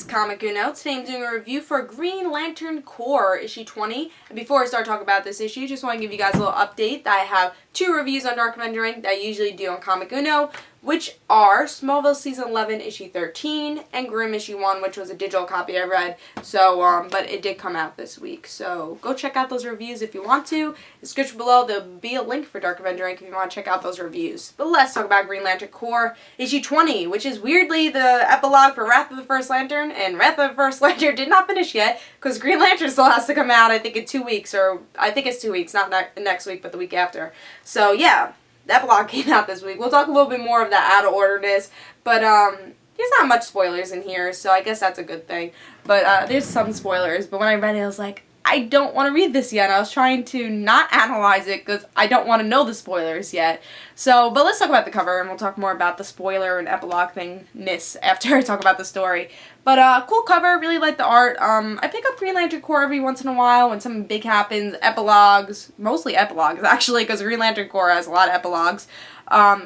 Comic Uno. Today I'm doing a review for Green Lantern Corps issue 20. And before I start talking about this issue, just want to give you guys a little update that I have 2 reviews on Dark Avenger Inc. that I usually do on Comic Uno, which are Smallville Season 11 issue 13 and Grimm issue 1, which was a digital copy I read. So, but it did come out this week. So go check out those reviews if you want to. In the description below there'll be a link for Dark Avenger Inc. if you want to check out those reviews. But let's talk about Green Lantern Corps issue 20, which is weirdly the epilogue for Wrath of the First Lantern, and Wrath of the First Lantern did not finish yet because Green Lantern still has to come out, I think, in 2 weeks, or I think it's 2 weeks, not next week, but the week after. So yeah, the epilogue came out this week. We'll talk a little bit more of that out of orderness, but there's not much spoilers in here, so I guess that's a good thing. But there's some spoilers, but when I read it, I was like, I don't want to read this yet. I was trying to not analyze it because I don't want to know the spoilers yet. So, but let's talk about the cover, and we'll talk more about the spoiler and epilogue thingness after I talk about the story. But cool cover, really like the art. I pick up Green Lantern Corps every once in a while when something big happens. Epilogues, mostly epilogues actually, because Green Lantern Corps has a lot of epilogues.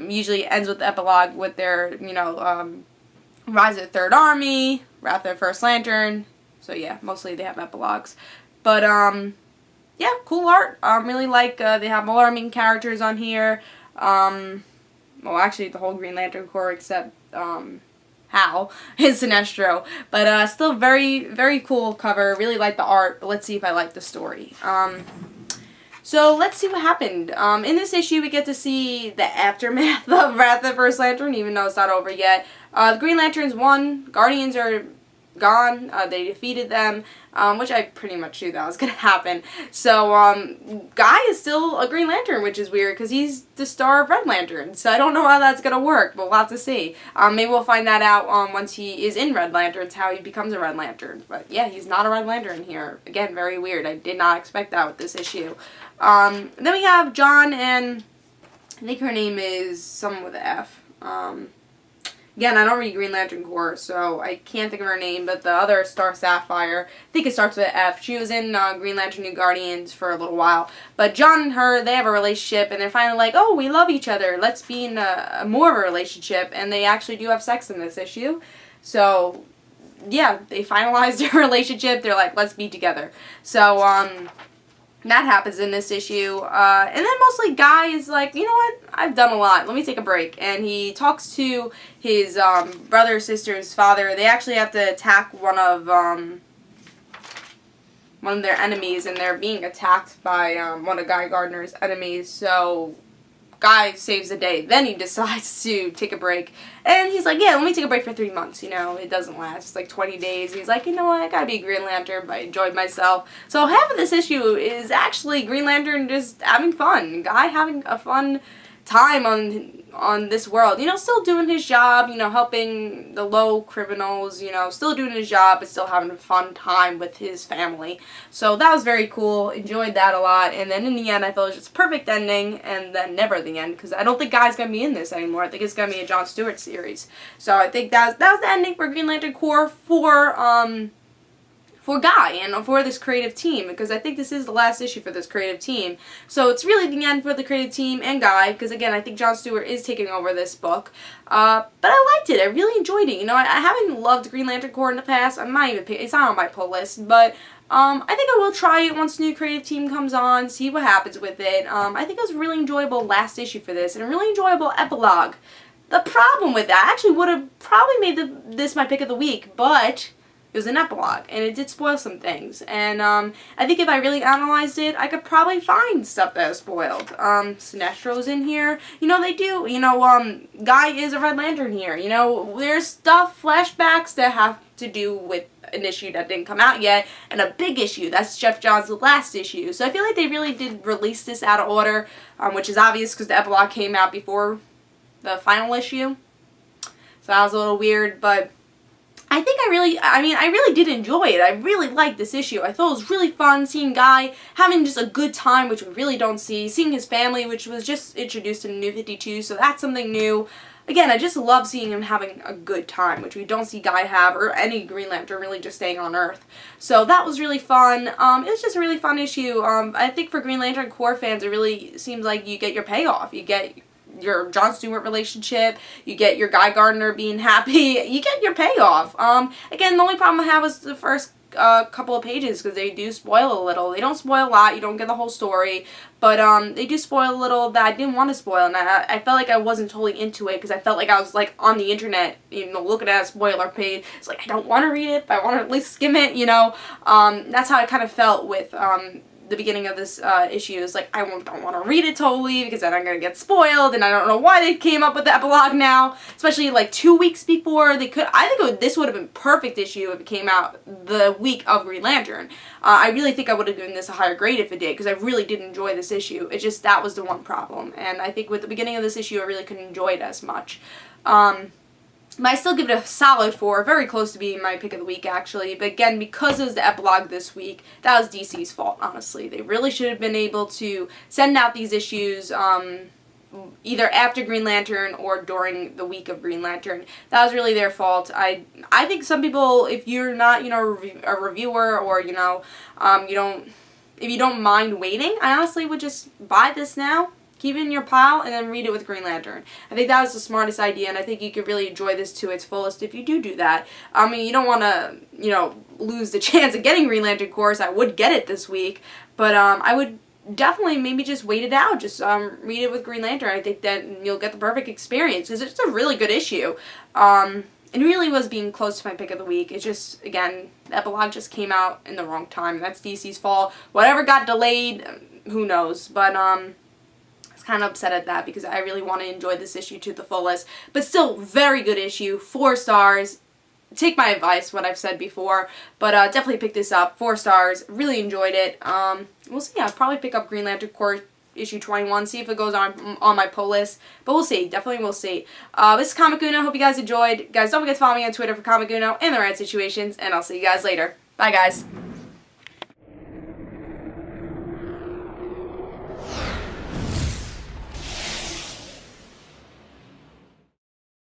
Usually ends with the epilogue with their, Rise of the Third Army, Wrath of the First Lantern. So yeah, mostly they have epilogues. But, yeah, cool art. Really like, they have all our main characters on here. Well, actually, the whole Green Lantern Corps except, Hal and Sinestro. But, still very, very cool cover. Really like the art, but let's see if I like the story. So, let's see what happened. In this issue, we get to see the aftermath of Wrath of the First Lantern, even though it's not over yet. The Green Lanterns won. Guardians are gone. They defeated them, which I pretty much knew that was going to happen. So, Guy is still a Green Lantern, which is weird, because he's the star of Red Lantern. So I don't know how that's going to work, but we'll have to see. Maybe we'll find that out once he is in Red Lanterns, how he becomes a Red Lantern. But yeah, he's not a Red Lantern here. Again, very weird. I did not expect that with this issue. Then we have John, and I think her name is someone with an F. Again, I don't read Green Lantern Corps, so I can't think of her name, but the other Star Sapphire, I think it starts with an F. She was in Green Lantern New Guardians for a little while. But John and her, they have a relationship, and they're finally like, oh, we love each other. Let's be in more of a relationship. And they actually do have sex in this issue. So, yeah, they finalized their relationship. They're like, let's be together. So, that happens in this issue. And then mostly Guy is like, you know what, I've done a lot, let me take a break. And he talks to his brother, sister's father. They actually have to attack one of their enemies, and they're being attacked by one of Guy Gardner's enemies. So Guy saves the day. Then he decides to take a break. And he's like, yeah, let me take a break for 3 months. It doesn't last. It's like 20 days. He's like, you know what, I gotta be a Green Lantern, but I enjoyed myself. So half of this issue is actually Green Lantern just having fun. Guy having a fun time on this world. Still doing his job, helping the low criminals, still doing his job, but still having a fun time with his family. So that was very cool. Enjoyed that a lot. And then in the end, I thought it was just a perfect ending, and then never the end, because I don't think Guy's going to be in this anymore. I think it's going to be a Jon Stewart series. So I think that was the ending for Green Lantern Corps for Guy and for this creative team, because I think this is the last issue for this creative team. So it's really the end for the creative team and Guy, because again, I think Jon Stewart is taking over this book. But I liked it. I really enjoyed it. I haven't loved Green Lantern Corps in the past. I'm not even, it's not on my pull list, but I think I will try it once the new creative team comes on, see what happens with it. I think it was a really enjoyable last issue for this, and a really enjoyable epilogue. The problem with that, I actually would have probably made this my pick of the week, but it was an epilogue, and it did spoil some things. And I think if I really analyzed it, I could probably find stuff that was spoiled. Sinestro's in here. They do. Guy is a Red Lantern here. There's stuff, flashbacks that have to do with an issue that didn't come out yet, and a big issue. That's Jeff Johns' last issue. So I feel like they really did release this out of order, which is obvious because the epilogue came out before the final issue. So that was a little weird, but I think I really did enjoy it. I really liked this issue. I thought it was really fun seeing Guy having just a good time, which we really don't see. Seeing his family, which was just introduced in New 52, so that's something new. Again, I just love seeing him having a good time, which we don't see Guy have, or any Green Lantern really just staying on Earth. So that was really fun. It was just a really fun issue. I think for Green Lantern Corps fans, it really seems like you get your payoff. You get your Jon Stewart relationship, you get your Guy Gardner being happy, you get your payoff. Again, the only problem I have was the first couple of pages, because they do spoil a little. They don't spoil a lot, you don't get the whole story, but they do spoil a little that I didn't want to spoil, and I felt like I wasn't totally into it, because I felt like I was like on the internet, you know, looking at a spoiler page. It's like, I don't want to read it, but I want to at least skim it, you know. That's how I kind of felt with the beginning of this issue. Is like, I don't want to read it totally, because then I'm going to get spoiled, and I don't know why they came up with the epilogue now, especially like 2 weeks before. They could, I think this would have been perfect issue if it came out the week of Green Lantern. I really think I would have given this a higher grade if it did, because I really did enjoy this issue. It just, that was the one problem, and I think with the beginning of this issue I really couldn't enjoy it as much. But I still give it a solid 4, very close to being my pick of the week, actually. But again, because it was the epilogue this week, that was DC's fault, honestly. They really should have been able to send out these issues either after Green Lantern or during the week of Green Lantern. That was really their fault. I think some people, if you're not, you know, a reviewer, or, you know, if you don't mind waiting, I honestly would just buy this now, keep it in your pile, and then read it with Green Lantern. I think that was the smartest idea, and I think you could really enjoy this to its fullest if you do that. I mean, you don't want to, you know, lose the chance of getting Green Lantern Corps. I would get it this week, but I would definitely maybe just wait it out. Just read it with Green Lantern. I think that you'll get the perfect experience, because it's a really good issue. It really was being close to my pick of the week. It's just, again, the epilogue just came out in the wrong time. That's DC's fault. Whatever got delayed, who knows, but kind of upset at that, because I really want to enjoy this issue to the fullest. But still, very good issue. 4 stars. Take my advice, what I've said before, but definitely pick this up. 4 stars. Really enjoyed it. We'll see. I'll probably pick up Green Lantern Corps issue 21, see if it goes on my pull list, but we'll see. Definitely we'll see. This is Comic Uno. Hope you guys enjoyed. Guys, don't forget to follow me on Twitter for Comic Uno and the Rant Situations, and I'll see you guys later. Bye, guys.